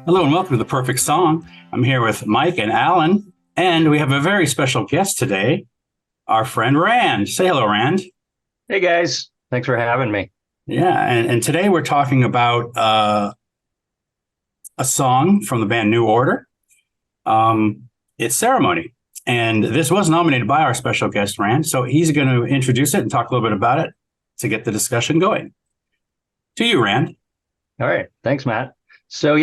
Hello and welcome to The Perfect Song. I'm here with Mike and Alan, and we have a very special guest today, our friend Rand. Say hello, Rand. Hey guys, thanks for having me. Yeah, and today we're talking about a song from the band New Order. It's Ceremony, and this was nominated by our special guest, Rand, so he's going to introduce it and talk a little bit about it to get the discussion going. To you, Rand. All right, thanks, Matt. So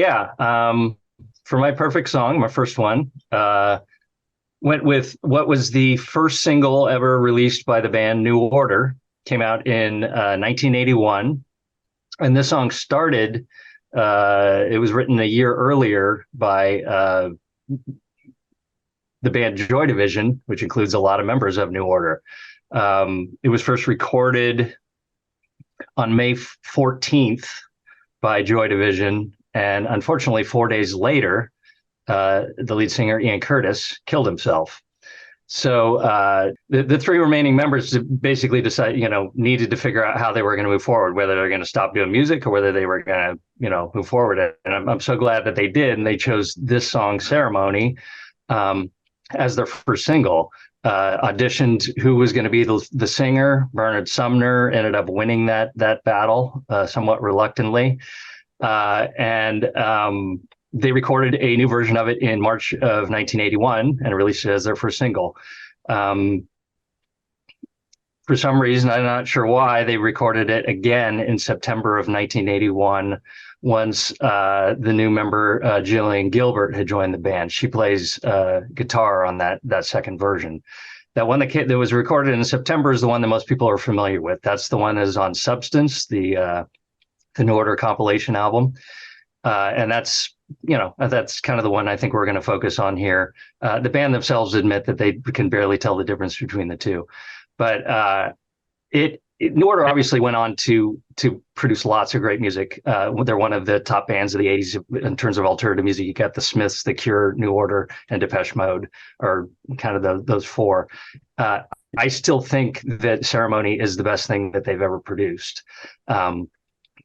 for my perfect song, my first one, went with what was the first single ever released by the band New Order. Came out in 1981, and this song started. It was written a year earlier by the band Joy Division, which includes a lot of members of New Order. It was first recorded on May 14th by Joy Division, and unfortunately, 4 days later, the lead singer Ian Curtis killed himself. So the three remaining members basically needed to figure out how they were going to move forward, whether they're going to stop doing music or whether they were going to, move forward. And I'm so glad that they did, and they chose this song, Ceremony, as their first single. Auditioned who was going to be the singer. Bernard Sumner ended up winning that battle somewhat reluctantly. They recorded a new version of it in March of 1981 and released it as their first single. For some reason, I'm not sure why, they recorded it again in September of 1981 once the new member, Jillian Gilbert, had joined the band. She plays guitar on that second version. That one that was recorded in September is the one that most people are familiar with. That's the one that is on Substance, the New Order compilation album. And that's kind of the one I think we're going to focus on here. The band themselves admit that they can barely tell the difference between the two. But New Order obviously went on to produce lots of great music. They're one of the top bands of the 80s in terms of alternative music. You got the Smiths, The Cure, New Order, and Depeche Mode are kind of those four. I still think that Ceremony is the best thing that they've ever produced.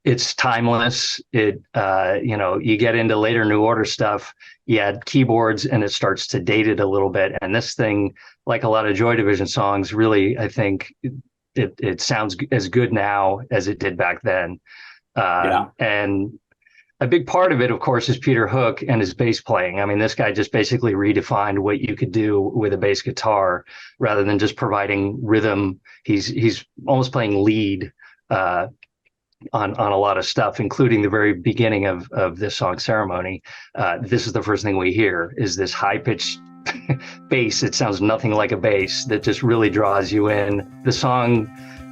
It's timeless. You get into later New Order stuff, you add keyboards and it starts to date it a little bit. And this thing, like a lot of Joy Division songs, really, I think it sounds as good now as it did back then. And a big part of it, of course, is Peter Hook and his bass playing. I mean, this guy just basically redefined what you could do with a bass guitar rather than just providing rhythm. He's almost playing lead on a lot of stuff, including the very beginning of this song, Ceremony. This is the first thing we hear is this high-pitched bass. It sounds nothing like a bass that just really draws you in. The song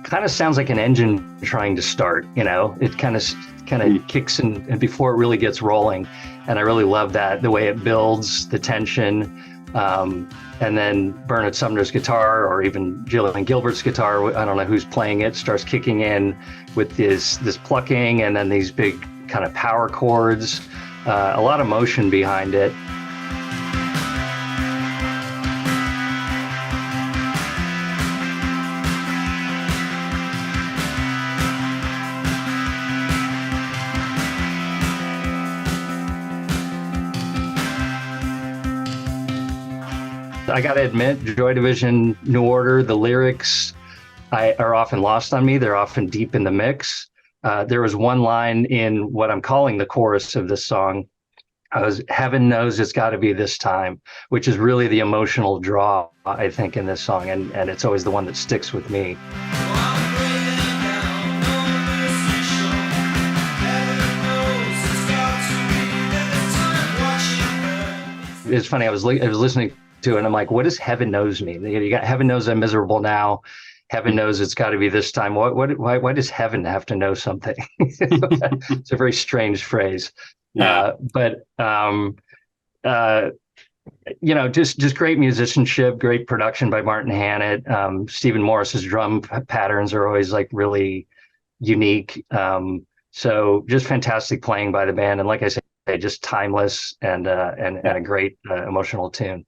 kind of sounds like an engine trying to start, it kind of kicks in and before it really gets rolling. And I really love that, the way it builds the tension. And then Bernard Sumner's guitar, or even Jillian Gilbert's guitar, I don't know who's playing it, starts kicking in with this plucking and then these big kind of power chords, a lot of motion behind it. I got to admit, Joy Division, New Order, the lyrics are often lost on me. They're often deep in the mix. There was one line in what I'm calling the chorus of this song. Heaven knows it's got to be this time, which is really the emotional draw, I think, in this song. And it's always the one that sticks with me. It's funny. I was listening to it and I'm like, what does heaven knows mean? You got heaven knows I'm miserable now. Heaven knows it's got to be this time. Why does heaven have to know something? It's a very strange phrase. Yeah. Just great musicianship, great production by Martin Hannett. Stephen Morris's drum patterns are always like really unique. So just fantastic playing by the band. And like I said, just timeless and a great emotional tune.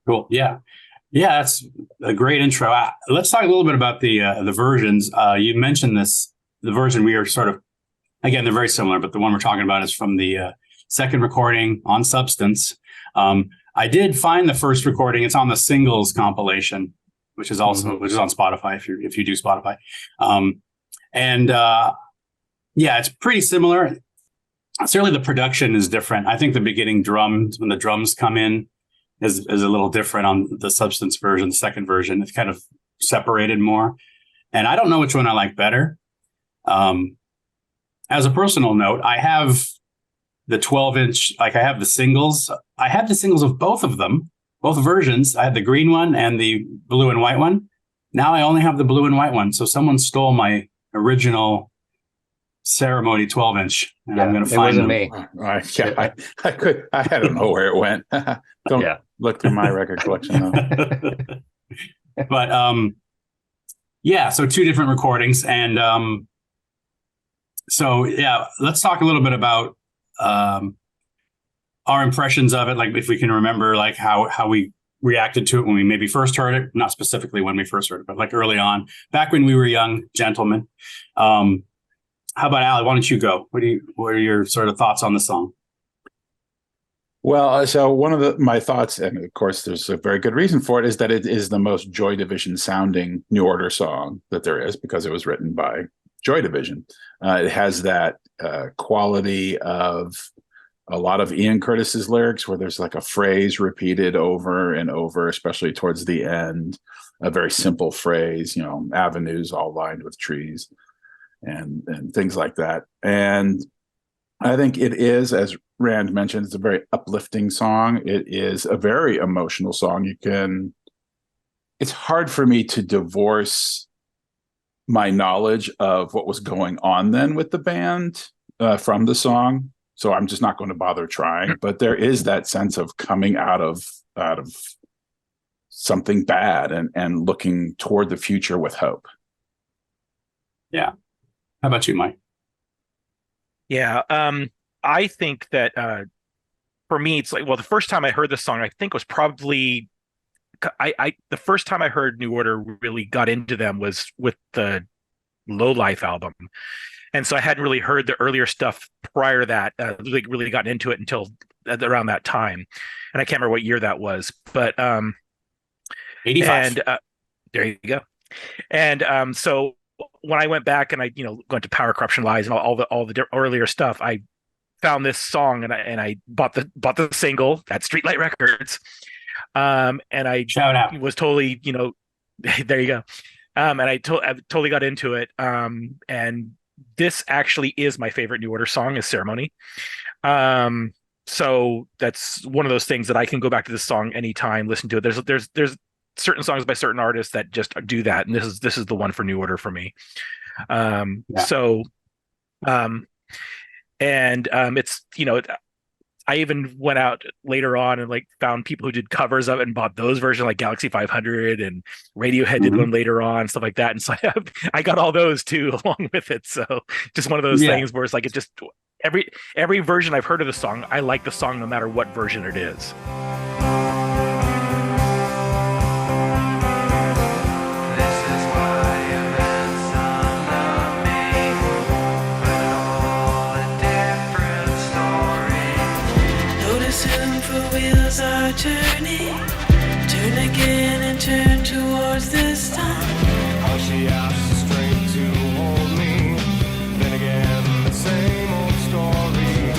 Cool. Yeah. Yeah, that's a great intro. Let's talk a little bit about the versions. You mentioned the version we are sort of, again, they're very similar, but the one we're talking about is from the second recording on Substance. I did find the first recording. It's on the Singles compilation, which is also which is on Spotify if you do Spotify. Yeah, it's pretty similar. Certainly the production is different. I think the beginning drums, when the drums come in, is a little different on the Substance version. The second version, it's kind of separated more. And I don't know which one I like better. As a personal note, I have the 12-inch, like I have the singles. I had the singles of both of them, both versions. I had the green one and the blue and white one. Now I only have the blue and white one. So someone stole my original Ceremony 12-inch, and I'm going to find them. Me. I don't know where it went. Don't look through my record collection though. But yeah, so two different recordings, and so yeah, let's talk a little bit about our impressions of it. Like if we can remember, like how we reacted to it when we maybe first heard it. Not specifically when we first heard it, but like early on, back when we were young gentlemen. How about Ali? Why don't you go? What are your sort of thoughts on the song? Well, so one of my thoughts, and of course there's a very good reason for it, is that it is the most Joy Division sounding New Order song that there is, because it was written by Joy Division. It has that quality of a lot of Ian Curtis's lyrics, where there's like a phrase repeated over and over, especially towards the end. A very simple phrase, avenues all lined with trees. And things like that. And I think it is, as Rand mentioned, it's a very uplifting song. It is a very emotional song. It's hard for me to divorce my knowledge of what was going on then with the band from the song. So I'm just not going to bother trying. But there is that sense of coming out of something bad and looking toward the future with hope. Yeah. How about you, Mike? Yeah, I think that for me, it's like, well, the first time I heard this song, I think was probably the first time I heard New Order really got into them was with the Low Life album, and so I hadn't really heard the earlier stuff prior to that. Really gotten into it until around that time, and I can't remember what year that was, but 85. And there you go, and so. When I went back and I, went to Power Corruption Lies and all the earlier stuff, I found this song and I bought the single at Streetlight Records, and I Shout out. was totally, there you go, and I totally got into it, and this actually is my favorite New Order song, is Ceremony, so that's one of those things that I can go back to this song anytime, listen to it. There's certain songs by certain artists that just do that, and this is the one for New Order for me. It's I even went out later on and like found people who did covers of it and bought those versions, like Galaxy 500, and Radiohead did one later on, stuff like that, and so I got all those too along with it. So just one of those things where it's like, it just every version I've heard of the song, I like the song no matter what version it is. Are turning, turn again and turn towards this time. All she asks is strength to hold me. Then again, the same old story.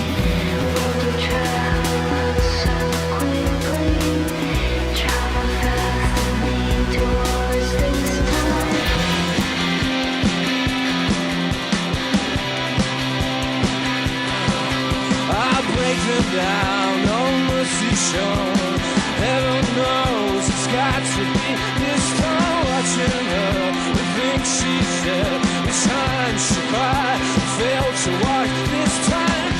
Travel so quickly, travel fast and lead towards this time. I break them down. Heaven knows it's got to be this time. Watching her, I think she's dead. This time she cried, failed to walk this time.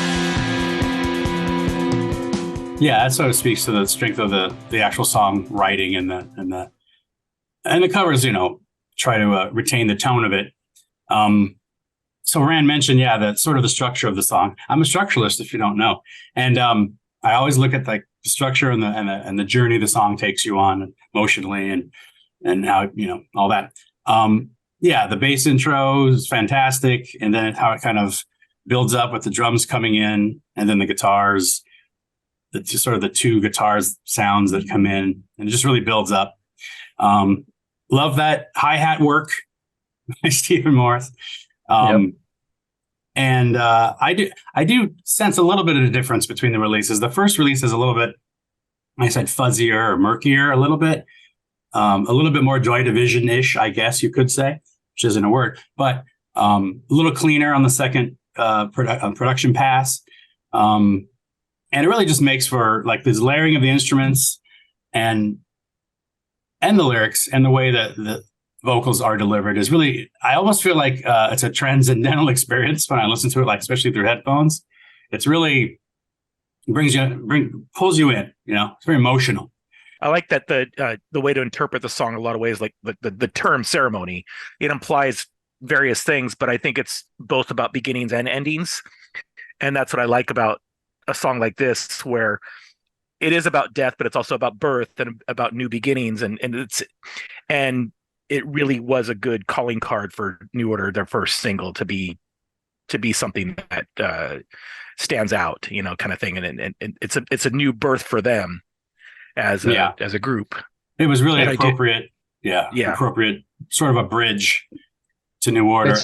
Yeah, that sort of speaks to the strength of the actual song writing and the covers. Try to retain the tone of it. So Rand mentioned, that sort of the structure of the song. I'm a structuralist, if you don't know, and I always look at like the structure and the journey the song takes you on emotionally and how all that. The bass intro is fantastic, and then how it kind of builds up with the drums coming in and then the guitars, the two guitars sounds that come in, and it just really builds up. Love that hi-hat work by Stephen Morris. And I do sense a little bit of a difference between the releases. The first release is a little bit, like I said, fuzzier or murkier a little bit more Joy Division-ish, I guess you could say, which isn't a word, but a little cleaner on the second production pass. And it really just makes for like this layering of the instruments and the lyrics and the way that the vocals are delivered is really, I almost feel like it's a transcendental experience when I listen to it, like especially through headphones. It's really pulls you in, it's very emotional. I like that the way to interpret the song in a lot of ways, like the term ceremony, it implies various things, but I think it's both about beginnings and endings. And that's what I like about a song like this, where it is about death, but it's also about birth and about new beginnings. And it really was a good calling card for New Order, their first single, to be something that stands out, kind of thing. And it's a new birth for them as a group. It was really appropriate. Appropriate sort of a bridge to New Order.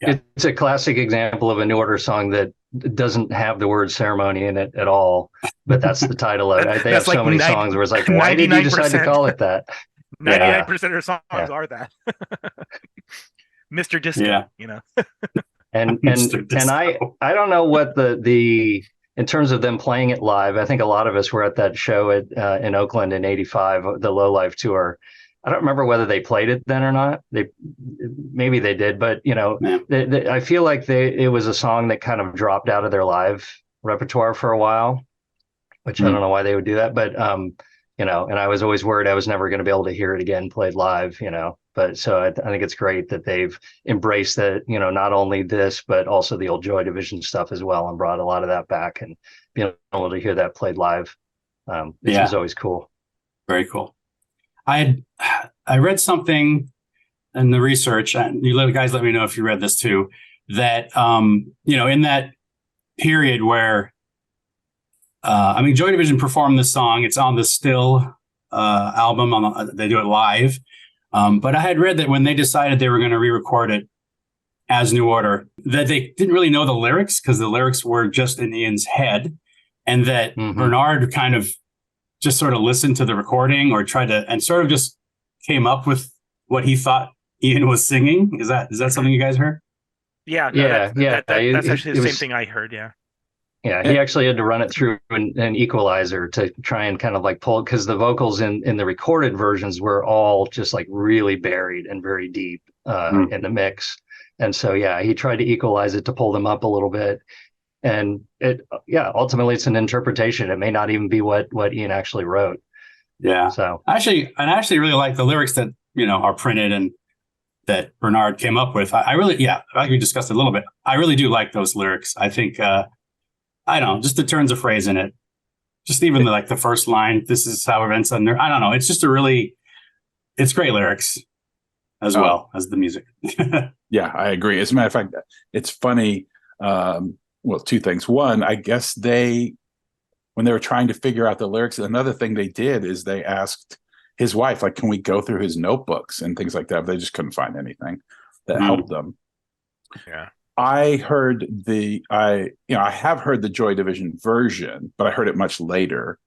It's a classic example of a New Order song that doesn't have the word ceremony in it at all, but that's the title of it. They have so many songs where it's like, why did you decide to call it that? 99% of their songs are that. Mr. Disco, And I don't know what the in terms of them playing it live. I think a lot of us were at that show in Oakland in '85, the Low Life tour. I don't remember whether they played it then or not. Maybe they did, but I feel like it was a song that kind of dropped out of their live repertoire for a while, which I don't know why they would do that. But and I was always worried I was never going to be able to hear it again played live. But so I think it's great that they've embraced that. Not only this, but also the old Joy Division stuff as well, and brought a lot of that back, and being able to hear that played live, which is always cool. Very cool. I read something in the research, and you guys let me know if you read this too, that, in that period where, Joy Division performed this song, it's on the Still album, they do it live. But I had read that when they decided they were going to re-record it as New Order, that they didn't really know the lyrics because the lyrics were just in Ian's head, and that Bernard kind of just sort of listened to the recording or tried to, and sort of just came up with what he thought Ian was singing. Is that something you guys heard? Yeah. That's actually the same thing I heard. Yeah. Yeah, he actually had to run it through an equalizer to try and kind of like pull, because the vocals in the recorded versions were all just like really buried and very deep in the mix. And so, he tried to equalize it to pull them up a little bit. And ultimately it's an interpretation. It may not even be what Ian actually wrote. Yeah. So I actually really like the lyrics that, are printed and that Bernard came up with. I really, like we discussed a little bit. I really do like those lyrics. I think, I don't know, just the turns of phrase in it, just even the first line, this is how events under, I don't know. It's just it's great lyrics as well as the music. Yeah, I agree. As a matter of fact, it's funny. Well, two things. One, I guess when they were trying to figure out the lyrics, another thing they did is they asked his wife, like, can we go through his notebooks and things like that? But they just couldn't find anything that helped them. Yeah. I have heard the Joy Division version, but I heard it much later.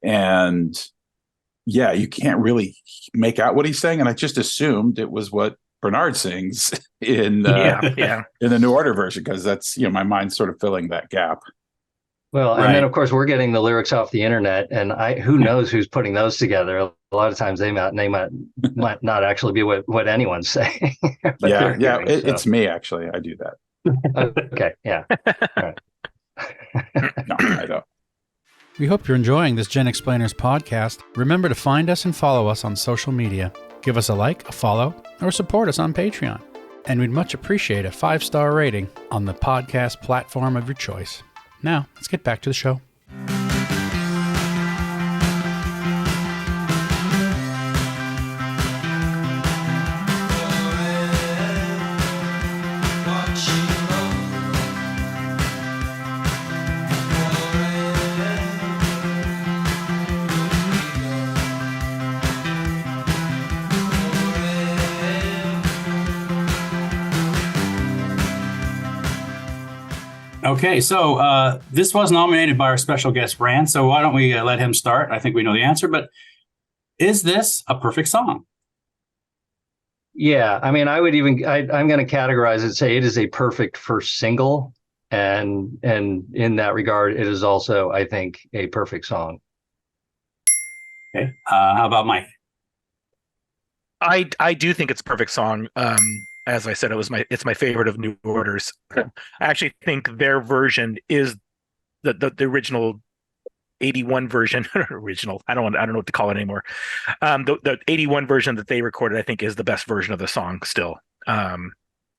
And you can't really make out what he's saying. And I just assumed it was what Bernard sings in the New Order version, because that's, my mind's sort of filling that gap. Well, and then of course we're getting the lyrics off the internet, and who knows who's putting those together. A lot of times they might not actually be what anyone's saying. It's me, actually. I do that. Okay. Yeah. All right. No, I don't. We hope you're enjoying this GenXplainers podcast. Remember to find us and follow us on social media. Give us a like, a follow, or support us on Patreon. And we'd much appreciate a 5-star rating on the podcast platform of your choice. Now, let's get back to the show. Okay, so this was nominated by our special guest, Brand. So why don't we let him start? I think we know the answer, but is this a perfect song? Yeah, I mean, I'm going to categorize it, say it is a perfect first single, and in that regard, it is also, I think, a perfect song. Okay, how about Mike? I do think it's a perfect song. As I said, it's my favorite of New Order's. I actually think their version is the original 81 version. Original. I don't know what to call it anymore. The 81 version that they recorded, I think, is the best version of the song still. And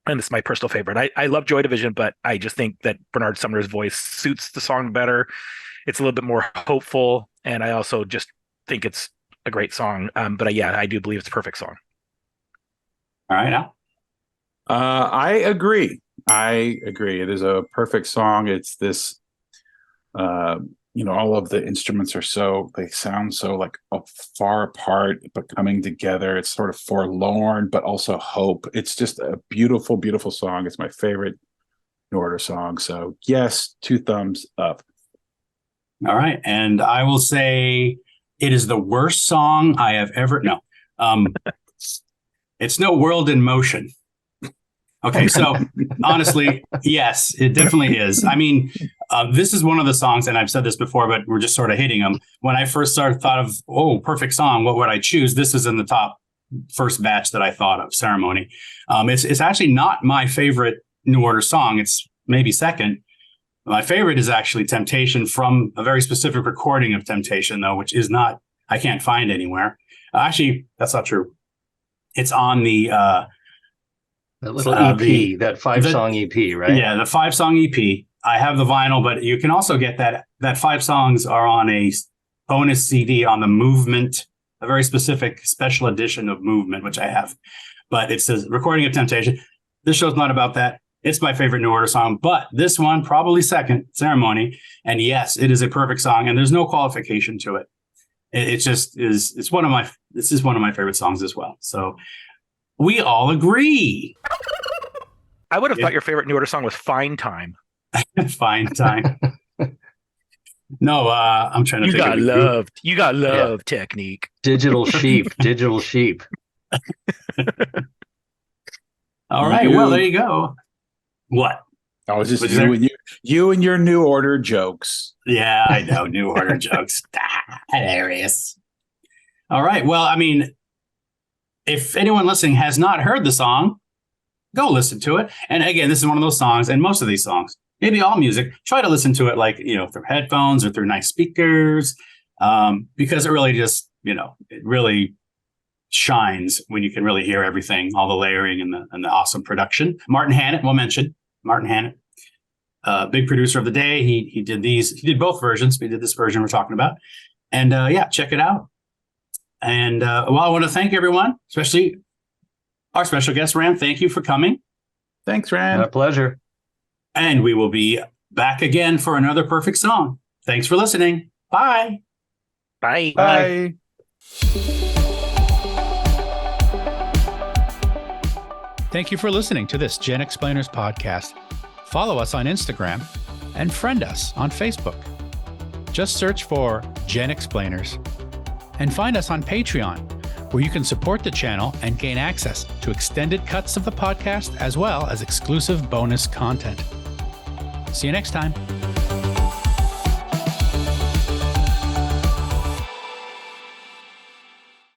it's my personal favorite. I love Joy Division, but I just think that Bernard Sumner's voice suits the song better. It's a little bit more hopeful, and I also just think it's a great song. But yeah, I do believe it's a perfect song. All right, Al. I agree. It is a perfect song. It's this, all of the instruments they sound so like far apart, but coming together. It's sort of forlorn, but also hope. It's just a beautiful, beautiful song. It's my favorite New Order song. So yes, 2 thumbs up. All right. And I will say it is the worst song I have ever. No, it's No World in Motion. Okay. So honestly, yes, it definitely is. I mean, this is one of the songs, and I've said this before, but we're just sort of hitting them. When I first thought of, perfect song, what would I choose? This is in the top first batch that I thought of, Ceremony. It's actually not my favorite New Order song. It's maybe second. My favorite is actually Temptation, from a very specific recording of Temptation, though, which is not, I can't find anywhere. Actually, that's not true. It's on the that little EP, that 5-song EP, right? Yeah, the 5-song EP. I have the vinyl, but you can also get that 5 songs are on a bonus CD on the Movement, a very specific special edition of Movement, which I have. But it says recording of Temptation. This show's not about that. It's my favorite New Order song, but this one probably second, Ceremony. And yes, it is a perfect song, and there's no qualification to it. It just is. This is one of my favorite songs as well. So we all agree. I would have thought your favorite New Order song was Fine Time. Fine Time. No, I'm trying to think. You got love technique. Digital Sheep. All right. Well, there you go. What? Oh, it's just you and your New Order jokes. Yeah, I know. New Order jokes. Hilarious. All right. Well, I mean, if anyone listening has not heard the song, go listen to it. And again, this is one of those songs, and most of these songs, maybe all music, try to listen to it like, through headphones or through nice speakers, because it really just, it really shines when you can really hear everything, all the layering and the awesome production. Martin Hannett, we'll mention Martin Hannett, big producer of the day. He did both versions. We did this version we're talking about, and check it out. And I want to thank everyone, especially our special guest, Rand. Thank you for coming. Thanks, Rand. My pleasure. And we will be back again for another perfect song. Thanks for listening. Bye. Bye. Bye. Thank you for listening to this GenXplainers podcast. Follow us on Instagram and friend us on Facebook. Just search for GenXplainers. And find us on Patreon, where you can support the channel and gain access to extended cuts of the podcast as well as exclusive bonus content. See you next time.